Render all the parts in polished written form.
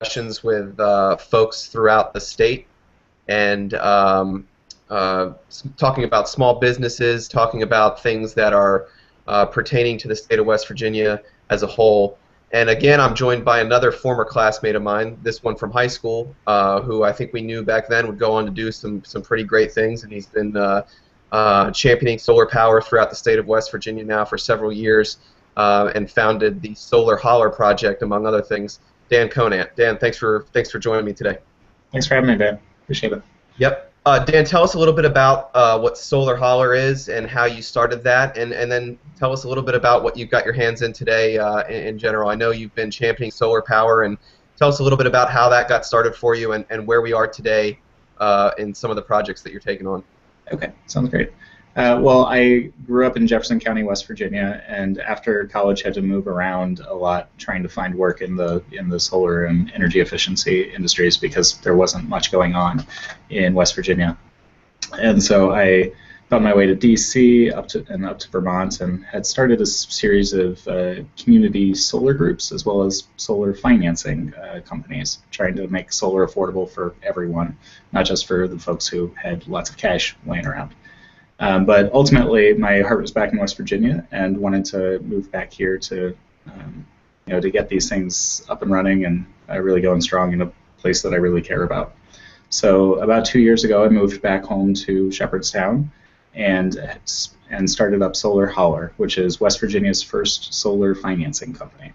discussions with folks throughout the state and talking about small businesses, talking about things that are pertaining to the state of West Virginia as a whole. And again, I'm joined by another former classmate of mine, this one from high school, who I think we knew back then would go on to do some pretty great things, and he's been championing solar power throughout the state of West Virginia now for several years, and founded the Solar Holler project, among other things. Dan Conant. Dan, thanks for joining me today. Thanks for having me, Ben. Appreciate it. Yep. Dan, tell us a little bit about what Solar Holler is and how you started that, and then tell us a little bit about what you've got your hands in today in general. I know you've been championing solar power, and tell us a little bit about how that got started for you and where we are today in some of the projects that you're taking on. Okay, sounds great. Well, I grew up in Jefferson County, West Virginia, and after college had to move around a lot trying to find work in the solar and energy efficiency industries because there wasn't much going on in West Virginia. And so I found my way to DC up to Vermont, and had started a series of community solar groups as well as solar financing companies, trying to make solar affordable for everyone, not just for the folks who had lots of cash laying around. But ultimately, my heart was back in West Virginia, and wanted to move back here to, to get these things up and running and really going strong in a place that I really care about. So about 2 years ago, I moved back home to Shepherdstown, and started up Solar Holler, which is West Virginia's first solar financing company.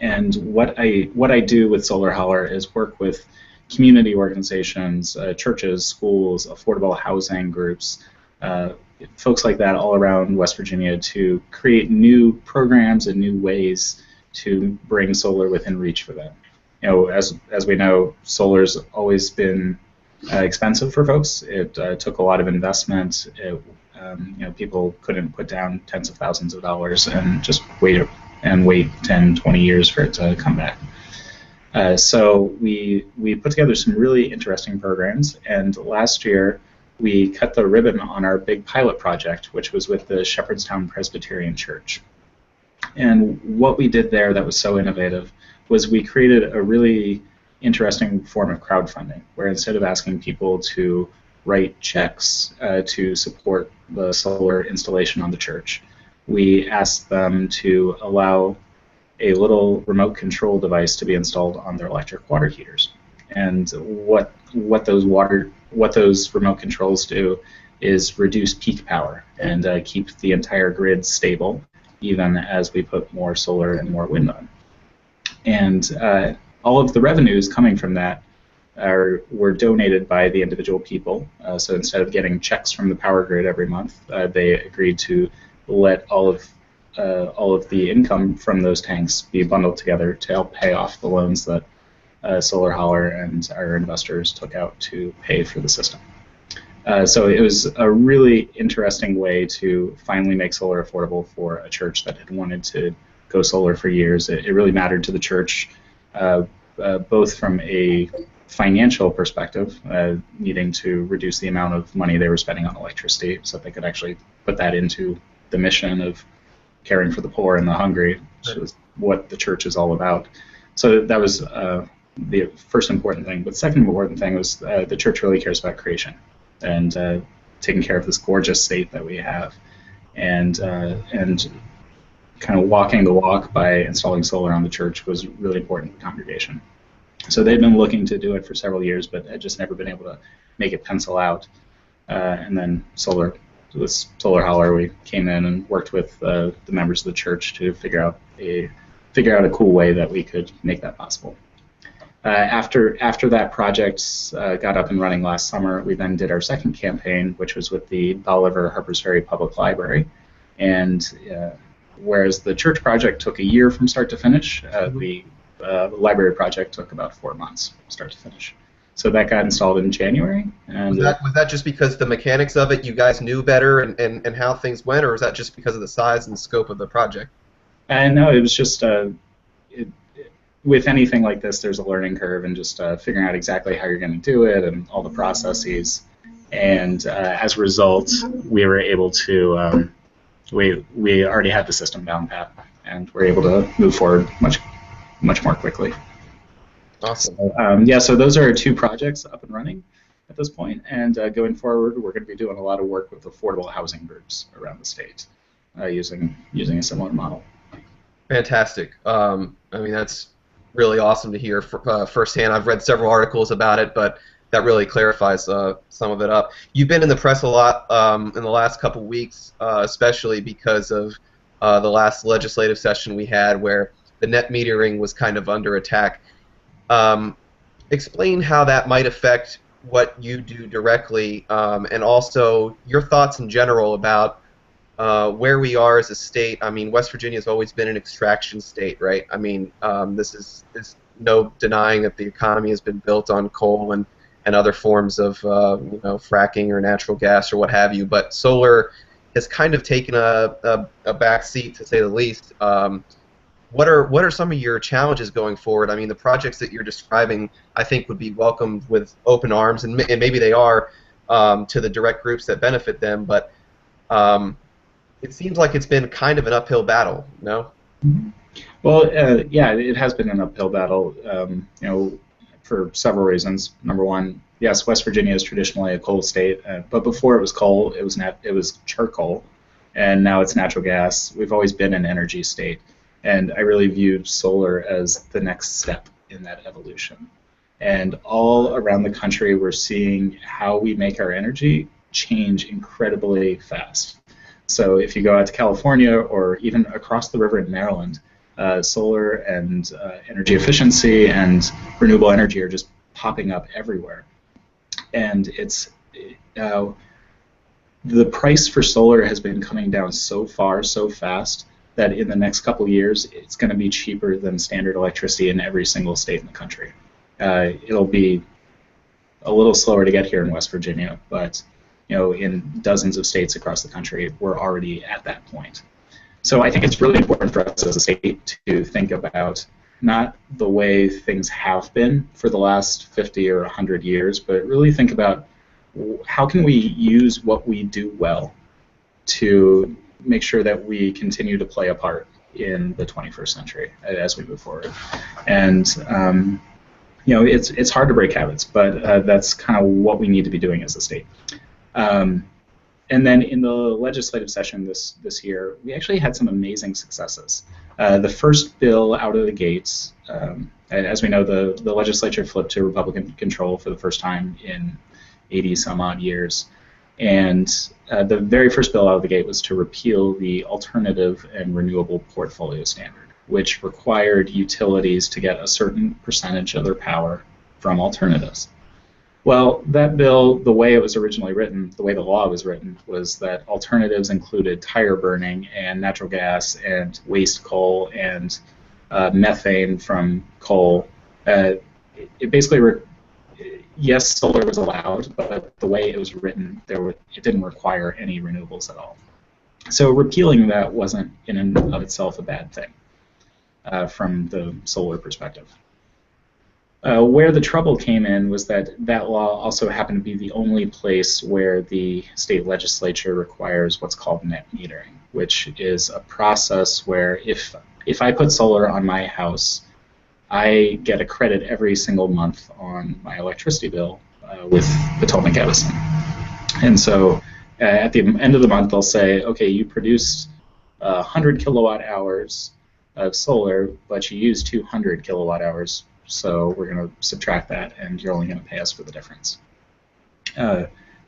And what I do with Solar Holler is work with community organizations, churches, schools, affordable housing groups, folks like that all around West Virginia, to create new programs and new ways to bring solar within reach for them. As we know, solar's always been expensive for folks. It took a lot of investment. People couldn't put down tens of thousands of dollars and just wait 10, 20 years for it to come back. So we put together some really interesting programs, and last year we cut the ribbon on our big pilot project, which was with the Shepherdstown Presbyterian Church. And what we did there that was so innovative was we created a really interesting form of crowdfunding, where instead of asking people to write checks to support the solar installation on the church, we asked them to allow a little remote control device to be installed on their electric water heaters. And what those remote controls do is reduce peak power and keep the entire grid stable, even as we put more solar and more wind on. And all of the revenues coming from that were donated by the individual people. So instead of getting checks from the power grid every month, they agreed to let all of the income from those tanks be bundled together to help pay off the loans that Solar Holler and our investors took out to pay for the system. So it was a really interesting way to finally make solar affordable for a church that had wanted to go solar for years. It really mattered to the church, both from a financial perspective, needing to reduce the amount of money they were spending on electricity so that they could actually put that into the mission of caring for the poor and the hungry, which is what the church is all about. So that was the first important thing. But the second important thing was the church really cares about creation and taking care of this gorgeous state that we have, and kind of walking the walk by installing solar on the church was really important to the congregation. So they'd been looking to do it for several years, but had just never been able to make it pencil out. And then with Solar Holler, we came in and worked with the members of the church to figure out a cool way that we could make that possible. After that project got up and running last summer, we then did our second campaign, which was with the Bolivar Harpers Ferry Public Library. And whereas the church project took a year from start to finish, the library project took about 4 months, start to finish. So that got installed in January. And was that just because the mechanics of it, you guys knew better and how things went, or was that just because of the size and scope of the project? No, it was just with anything like this, there's a learning curve, and just figuring out exactly how you're going to do it and all the processes. And as a result, we were able to we already had the system down pat, and we're able to move forward much more quickly. Awesome. Yeah, so those are two projects up and running at this point, and going forward, we're going to be doing a lot of work with affordable housing groups around the state using a similar model. Fantastic. I mean, that's really awesome to hear firsthand. I've read several articles about it, but that really clarifies some of it up. You've been in the press a lot in the last couple weeks, especially because of the last legislative session we had where the net metering was kind of under attack. Explain how that might affect what you do directly, and also your thoughts in general about where we are as a state. I mean, West Virginia has always been an extraction state, right? I mean, there's no denying that the economy has been built on coal and other forms of fracking or natural gas or what have you. But solar has kind of taken a back seat, to say the least. What are some of your challenges going forward? I mean, the projects that you're describing, I think, would be welcomed with open arms, and maybe they are to the direct groups that benefit them. But it seems like it's been kind of an uphill battle, no? Well, yeah, it has been an uphill battle, for several reasons. Number one, yes, West Virginia is traditionally a coal state, but before it was coal, it was charcoal, and now it's natural gas. We've always been an energy state, and I really view solar as the next step in that evolution. And all around the country, we're seeing how we make our energy change incredibly fast. So if you go out to California or even across the river in Maryland, solar and energy efficiency and renewable energy are just popping up everywhere. And the price for solar has been coming down so far, so fast, that in the next couple years, it's going to be cheaper than standard electricity in every single state in the country. It'll be a little slower to get here in West Virginia, but in dozens of states across the country, we're already at that point. So I think it's really important for us as a state to think about not the way things have been for the last 50 or 100 years, but really think about how can we use what we do well to make sure that we continue to play a part in the 21st century as we move forward. And it's hard to break habits, but that's kind of what we need to be doing as a state. And then in the legislative session this year, we actually had some amazing successes. The first bill out of the gates, as we know, the legislature flipped to Republican control for the first time in 80 some odd years. And the very first bill out of the gate was to repeal the alternative and renewable portfolio standard, which required utilities to get a certain percentage of their power from alternatives. Well, that bill, the way it was originally written, the way the law was written, was that alternatives included tire burning and natural gas and waste coal and methane from coal. It basically, yes, solar was allowed, but the way it was written, it didn't require any renewables at all. So repealing that wasn't in and of itself a bad thing from the solar perspective. Where the trouble came in was that law also happened to be the only place where the state legislature requires what's called net metering, which is a process where if I put solar on my house, I get a credit every single month on my electricity bill with Potomac Edison. And so at the end of the month, they'll say, okay, you produced 100 kilowatt hours of solar, but you used 200 kilowatt hours. So we're going to subtract that, and you're only going to pay us for the difference.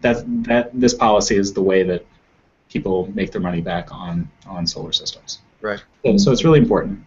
This policy is the way that people make their money back on solar systems. Right. So it's really important.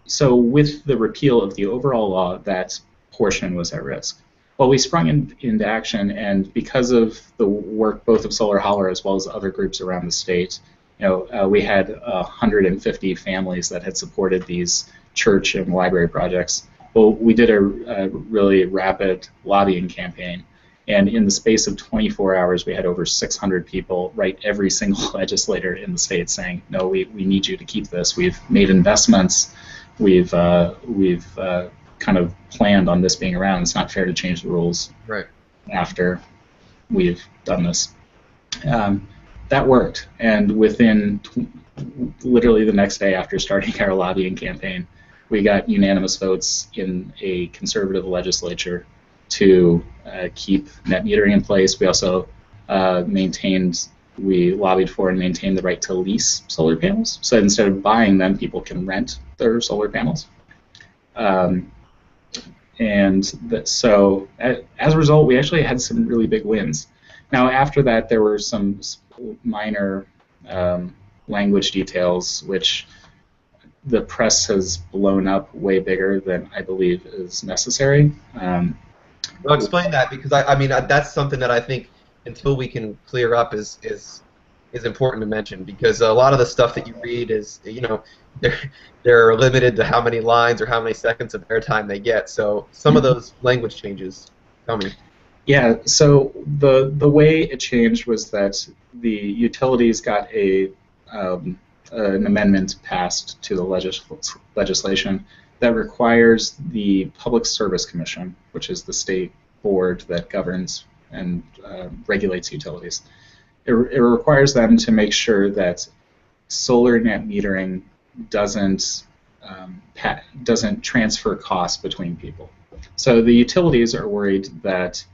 So with the repeal of the overall law, that portion was at risk. Well, we sprung into action, and because of the work both of Solar Holler as well as other groups around the state, we had 150 families that had supported these church and library projects. Well, we did a really rapid lobbying campaign, and in the space of 24 hours, we had over 600 people write every single legislator in the state saying, no, we need you to keep this. We've made investments. We've kind of planned on this being around. It's not fair to change the rules right after we've done this. That worked, and within literally the next day after starting our lobbying campaign, we got unanimous votes in a conservative legislature to keep net metering in place. We also we lobbied for and maintained the right to lease solar panels. So instead of buying them, people can rent their solar panels. So as a result, we actually had some really big wins. Now, after that, there were some minor language details, which the press has blown up way bigger than I believe is necessary. Well, explain that, because I mean that's something that I think until we can clear up is important to mention, because a lot of the stuff that you read is, they're limited to how many lines or how many seconds of airtime they get. So some of those language changes, tell me. Yeah, so the way it changed was that the utilities got an amendment passed to the legislation that requires the Public Service Commission, which is the state board that governs and regulates utilities. It requires them to make sure that solar net metering doesn't transfer costs between people. So the utilities are worried that,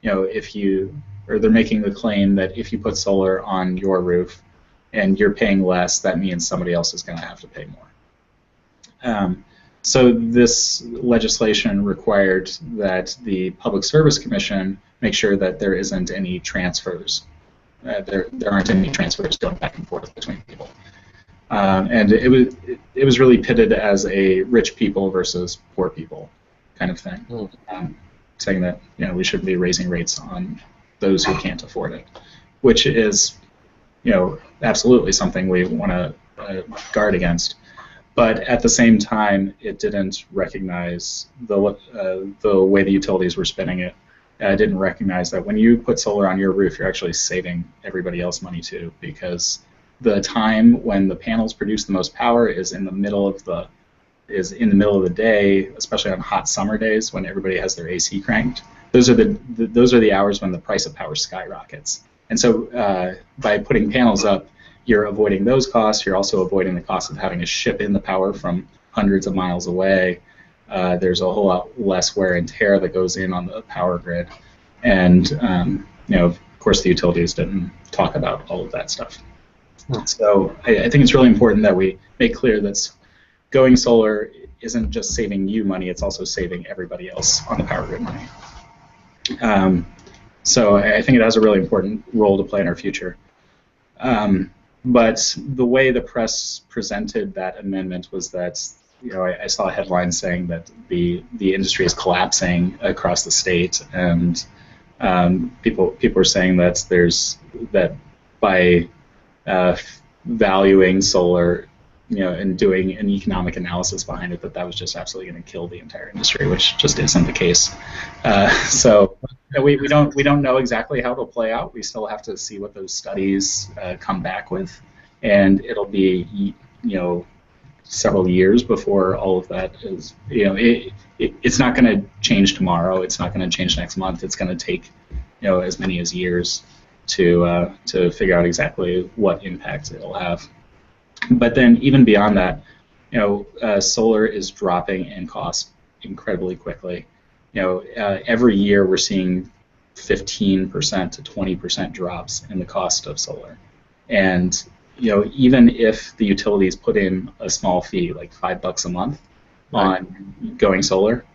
they're making the claim that if you put solar on your roof and you're paying less, that means somebody else is going to have to pay more. So this legislation required that the Public Service Commission make sure that there isn't any transfers. There aren't any transfers going back and forth between people. And it was really pitted as a rich people versus poor people kind of thing, saying that we shouldn't be raising rates on those who can't afford it, which is absolutely something we want to guard against. But at the same time, it didn't recognize the way the utilities were spinning it. It didn't recognize that when you put solar on your roof, you're actually saving everybody else money too, because the time when the panels produce the most power is in the middle of the day, especially on hot summer days when everybody has their AC cranked. Those are the hours when the price of power skyrockets. And so by putting panels up, you're avoiding those costs. You're also avoiding the cost of having to ship in the power from hundreds of miles away. There's a whole lot less wear and tear that goes in on the power grid. And of course, the utilities didn't talk about all of that stuff. So I think it's really important that we make clear that going solar isn't just saving you money, it's also saving everybody else on the power grid money. So I think it has a really important role to play in our future. But the way the press presented that amendment was that, I saw a headline saying that the industry is collapsing across the state, and people are saying that by valuing solar, and doing an economic analysis behind it, that was just absolutely going to kill the entire industry, which just isn't the case. So we don't know exactly how it'll play out. We still have to see what those studies come back with, and it'll be several years before all of that is it's not going to change tomorrow. It's not going to change next month. It's going to take as many as years to figure out exactly what impact it'll have. But then even beyond that, solar is dropping in cost incredibly quickly. Every year we're seeing 15% to 20% drops in the cost of solar. And even if the utilities put in a small fee, like $5 a month on going solar,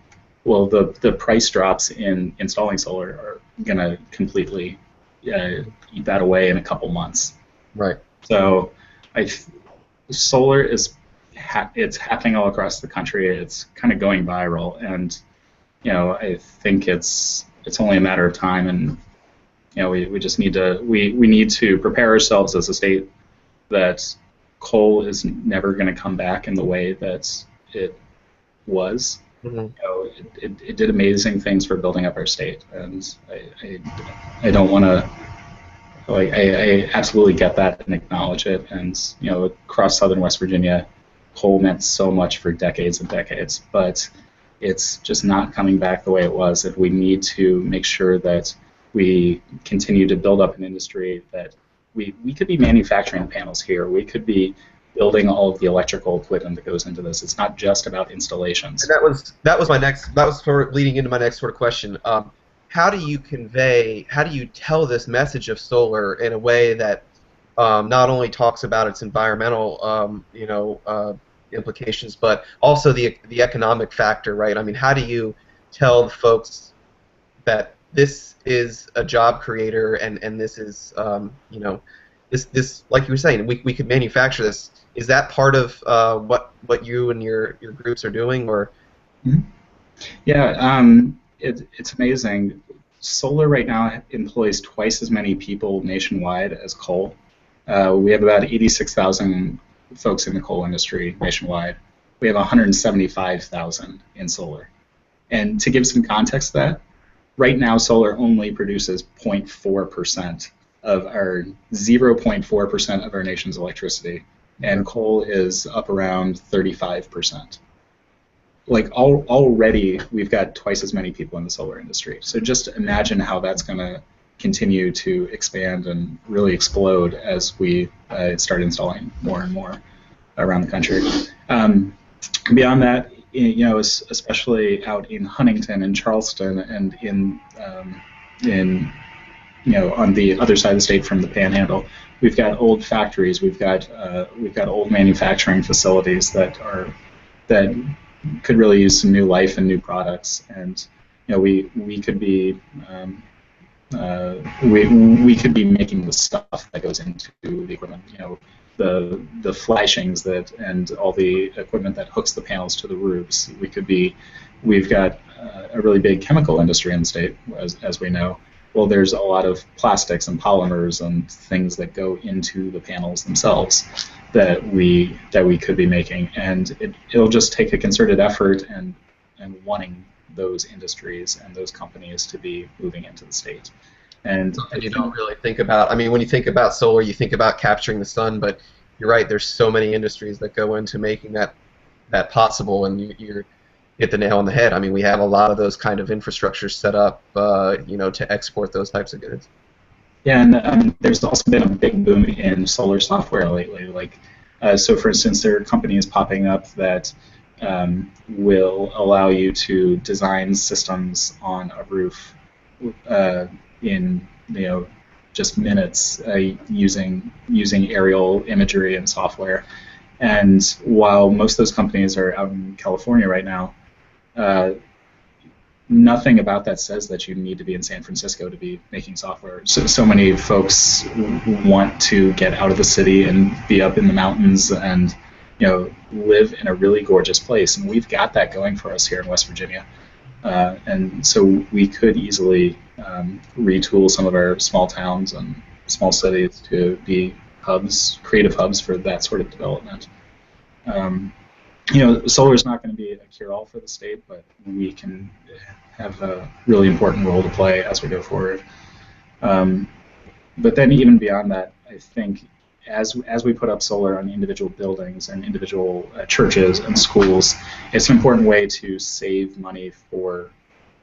well, the price drops in installing solar are going to completely eat that away in a couple months. Right. So solar it's happening all across the country. It's kind of going viral, and I think it's only a matter of time, and we just need to we need to prepare ourselves as a state that coal is never going to come back in the way that it was. Mm-hmm. It did amazing things for building up our state, and I don't want to. I absolutely get that and acknowledge it, and across southern West Virginia, coal meant so much for decades and decades, but it's just not coming back the way it was, and we need to make sure that we continue to build up an industry that we could be manufacturing panels here. We could be building all of the electrical equipment that goes into this. It's not just about installations. And that was sort of leading into my next sort of question. How do you convey, how do you tell this message of solar in a way that not only talks about its environmental, implications, but also the economic factor, right? I mean, how do you tell the folks that this is a job creator and this is, this like you were saying, we could manufacture this. Is that part of what you and your groups are doing, or? Mhm. Yeah, it's amazing. Solar right now employs twice as many people nationwide as coal. We have about 86,000 folks in the coal industry nationwide. We have 175,000 in solar. And to give some context to that, right now solar only produces 0.4% of our 0.4% of our nation's electricity, and coal is up around 35%. Like already we've got twice as many people in the solar industry. So just imagine how that's going to continue to expand and really explode as we start installing more and more around the country. Beyond that, especially out in Huntington and Charleston and in on the other side of the state from the Panhandle, we've got old factories, we've got old manufacturing facilities that could really use some new life and new products, and we could be we could be making the stuff that goes into the equipment, the flashings and all the equipment that hooks the panels to the roofs. We've got a really big chemical industry in the state, as we know. Well, there's a lot of plastics and polymers and things that go into the panels themselves that we could be making, and it'll just take a concerted effort and wanting those industries and those companies to be moving into the state. And you don't really think about. I mean, when you think about solar, you think about capturing the sun, but you're right. There's so many industries that go into making that possible, and you hit the nail on the head. I mean, we have a lot of those kind of infrastructures set up, to export those types of goods. Yeah, and there's also been a big boom in solar software lately. So for instance, there are companies popping up that will allow you to design systems on a roof in just minutes using aerial imagery and software. And while most of those companies are out in California right now, nothing about that says that you need to be in San Francisco to be making software. So many folks want to get out of the city and be up in the mountains and live in a really gorgeous place, and we've got that going for us here in West Virginia. And so we could easily retool some of our small towns and small cities to be hubs, creative hubs for that sort of development. Solar is not going to be a cure-all for the state, but we can have a really important role to play as we go forward. But then even beyond that, I think as we put up solar on individual buildings and individual churches and schools, it's an important way to save money for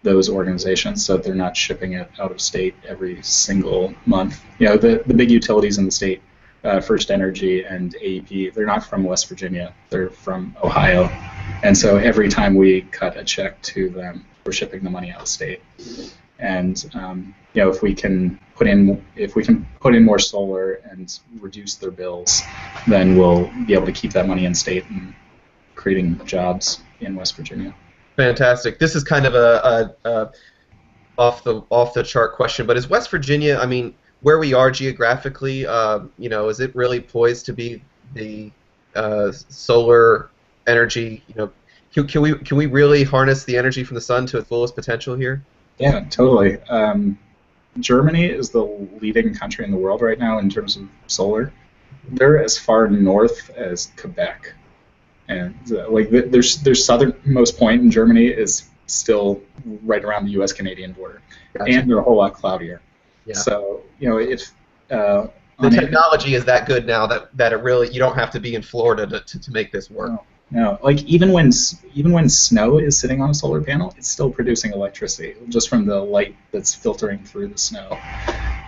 those organizations so that they're not shipping it out of state every single month. The big utilities in the state, First Energy and AEP, they're not from West Virginia, they're from Ohio. And so every time we cut a check to them, we're shipping the money out of state. And if we can put in more solar and reduce their bills, then we'll be able to keep that money in state and creating jobs in West Virginia. Fantastic. This is kind of a off the chart question, but is West Virginia, I mean, where we are geographically, is it really poised to be the solar energy? Can we really harness the energy from the sun to its fullest potential here? Yeah, totally. Germany is the leading country in the world right now in terms of solar. They're as far north as Quebec, and their southernmost point in Germany is still right around the U.S.-Canadian border, gotcha. And they're a whole lot cloudier. Yeah. So if the technology is that good now that it really, you don't have to be in Florida to make this work. No, even when snow is sitting on a solar panel, it's still producing electricity just from the light that's filtering through the snow.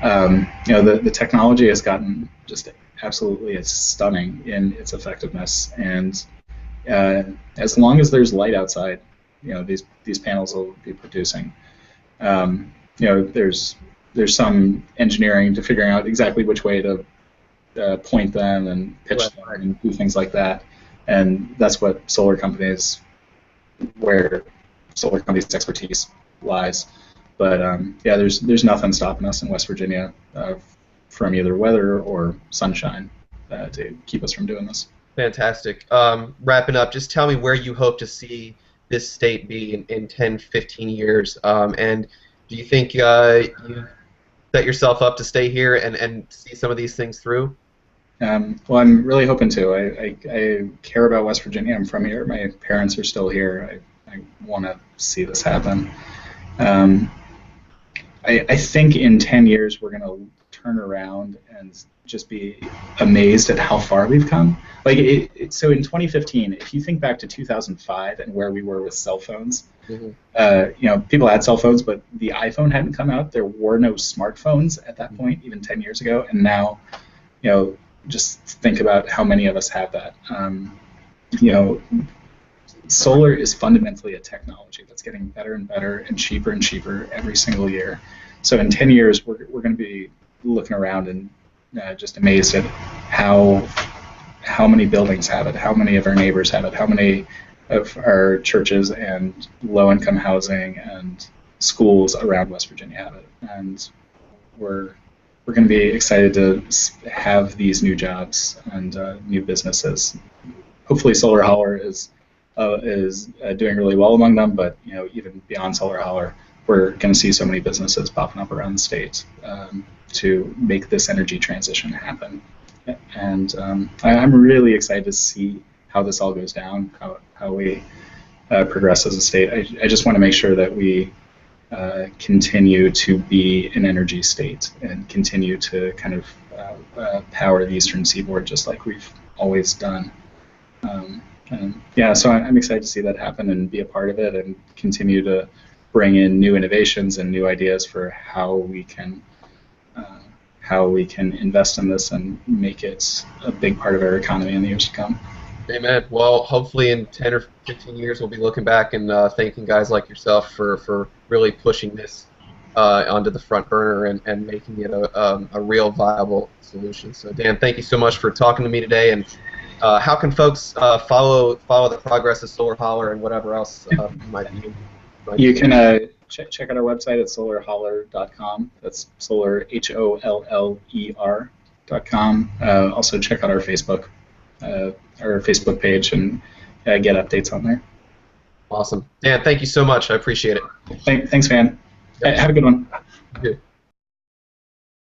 The technology has gotten just absolutely is stunning in its effectiveness. And as long as there's light outside, these panels will be producing. There's some engineering to figuring out exactly which way to point them and pitch them and do things like that. And that's where solar companies' expertise lies. But there's nothing stopping us in West Virginia from either weather or sunshine to keep us from doing this. Fantastic. Wrapping up, just tell me where you hope to see this state be in 10, 15 years. And do you think you set yourself up to stay here and see some of these things through? Well, I'm really hoping to. I care about West Virginia. I'm from here. My parents are still here. I want to see this happen. I think in 10 years we're going to turn around and just be amazed at how far we've come. So in 2015, if you think back to 2005 and where we were with cell phones, people had cell phones, but the iPhone hadn't come out. There were no smartphones at that point, even 10 years ago. And now, just think about how many of us have that. Solar is fundamentally a technology that's getting better and better and cheaper every single year. So in 10 years, we're going to be looking around and just amazed at how many buildings have it, how many of our neighbors have it, how many of our churches and low-income housing and schools around West Virginia have it. And we're going to be excited to have these new jobs and new businesses. Hopefully, Solar Holler is doing really well among them, but even beyond Solar Holler, we're going to see so many businesses popping up around the state to make this energy transition happen. And I'm really excited to see how this all goes down, how we progress as a state. I just want to make sure that we continue to be an energy state and continue to kind of power the Eastern Seaboard just like we've always done. So I'm excited to see that happen and be a part of it and continue to bring in new innovations and new ideas for how we can invest in this and make it a big part of our economy in the years to come. Amen. Well, hopefully in 10 or 15 years we'll be looking back and thanking guys like yourself for really pushing this onto the front burner and making it a real viable solution. So Dan, thank you so much for talking to me today. And how can folks follow the progress of Solar Holler and whatever else you might be doing? You can check out our website at solarholler.com. That's solar, HOLLER.com. Also check out our Facebook page and get updates on there. Awesome. Dan, thank you so much. I appreciate it. Thanks, man. Have a good one. Good.